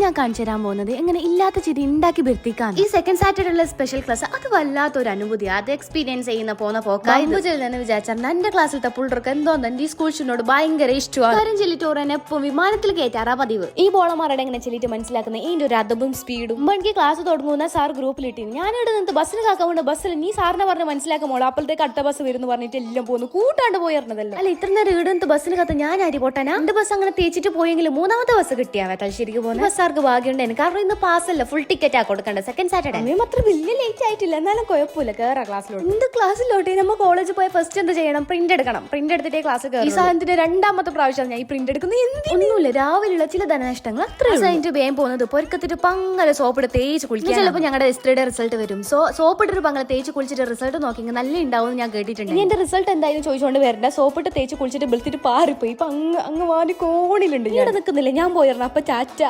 ഞാൻ കാണിച്ചു തരാൻ പോകുന്നത് എങ്ങനെ ഇല്ലാത്ത ചിരി ഉണ്ടാക്കി വരുത്തിക്കാൻ. ഈ സെക്കൻഡ് സാറ്റർഡേ ഉള്ള സ്പെഷ്യൽ ക്ലാസ് അത് വല്ലാത്തൊരു അനുഭൂതി. അത് എക്സ്പീരിയൻസ് ചെയ്യുന്ന പോകുന്ന പോക്കാന്ന് വിചാരിച്ചാൽ എന്റെ ക്ലാസ്സിലത്തെ പുള്ളർക്ക് എന്തോ എന്റെ ഈ സ്കൂൾസിനോട് ഭയങ്കര ഇഷ്ടമാണ്. കാര്യം ചെല്ലിട്ട് ഓരോ എപ്പം വിമാനത്തിൽ കയറ്റാറാ പതിവ്. ഈ ബോളമാരുടെ എങ്ങനെ ചെല്ലിട്ട് മനസ്സിലാക്കുന്ന ഇതിന്റെ ഒരു അതബും സ്പീഡും. മുമ്പ് എനിക്ക് ക്ലാസ് തുടങ്ങുന്ന സാർ ഗ്രൂപ്പിലിട്ടി ഞാനിവിടെ നിന്ന് ബസ്സിന് കാക്കാൻ ബസ്സിൽ നീ സാറിനെ പറഞ്ഞ് മനസ്സിലാക്കുമ്പോൾ അപ്പോഴത്തേക്ക് അടുത്ത ബസ് വരുന്നു പറഞ്ഞിട്ട് എല്ലാം പോകുന്നു കൂട്ടാണ്ട് പോയിരുന്നതല്ല. അല്ല ഇത്ര നേരം ഇവിടെ ബസ്സിന് കത്ത് ഞാൻ അരി പോട്ടാനാ. രണ്ട് ബസ് അങ്ങനെ തേച്ചിട്ട് പോയെങ്കിലും മൂന്നാമത്തെ ബസ് കിട്ടിയാവേ തലശ്ശേരിക്ക് പോകുന്നത്. ബസ്സാർക്ക് ഭാഗ്യമുണ്ടായിരുന്നു. കാരണം ഇന്ന് പാസ്സല്ല, ഫുൾ ടിക്കറ്റ് ആ കൊടുക്കേണ്ടത്. സെക്കൻഡ് സാറ്റർഡേ അത്ര വലിയ ലേറ്റ് ആയിട്ടില്ല, എന്നാലും കുഴപ്പമില്ല. കേറാ ക്ലാസ്സിലോട്ട്. എന്ത് ക്ലാസ്സിലോട്ട് നമ്മൾ കോളേജിൽ പോയ ഫസ്റ്റ് എന്ത് ചെയ്യണം? പ്രിന്റ് എടുക്കണം. പ്രിന്റ് എടുത്തിട്ടേ ക്ലാസ് കയറും. ഈ സാധനത്തിന്റെ രണ്ടാമത്തെ പ്രാവശ്യം ഞാൻ ഈ പ്രിന്റ് എടുക്കുന്നത്. ഒന്നുമില്ല, രാവിലെയുള്ള ചില ധനനഷ്ടങ്ങൾ അത്ര കഴിഞ്ഞിട്ട് വേഗം പോകുന്നത്. പൊരുക്കത്തിട്ട് പങ്കല സോപ്പിട്ട് തേച്ച് കുളിക്കുക. ചിലപ്പോൾ ഞങ്ങളുടെ എസ്ട്രയുടെ റിസൾട്ട് വരും. സോപ്പിട്ടൊരു പങ്കല തേച്ച് കുളിച്ചിട്ട് റിസൾട്ട് നോക്കി നല്ല ഉണ്ടാവും ഞാൻ കേട്ടിട്ടുണ്ട്. എന്റെ റിസൾട്ട് എന്തായാലും ചോദിച്ചുകൊണ്ട് വരണ്ട. സോപ്പിട്ട് തേച്ച് കുളിച്ചിട്ട് വെളുത്തിട്ട് പാറിപ്പോയി. ഇപ്പൊ അങ്ങ് വാരി കോണിലുണ്ട്. ഇവിടെ നിൽക്കുന്നില്ല, ഞാൻ പോയിരുന്നു. അപ്പൊ ചാച്ച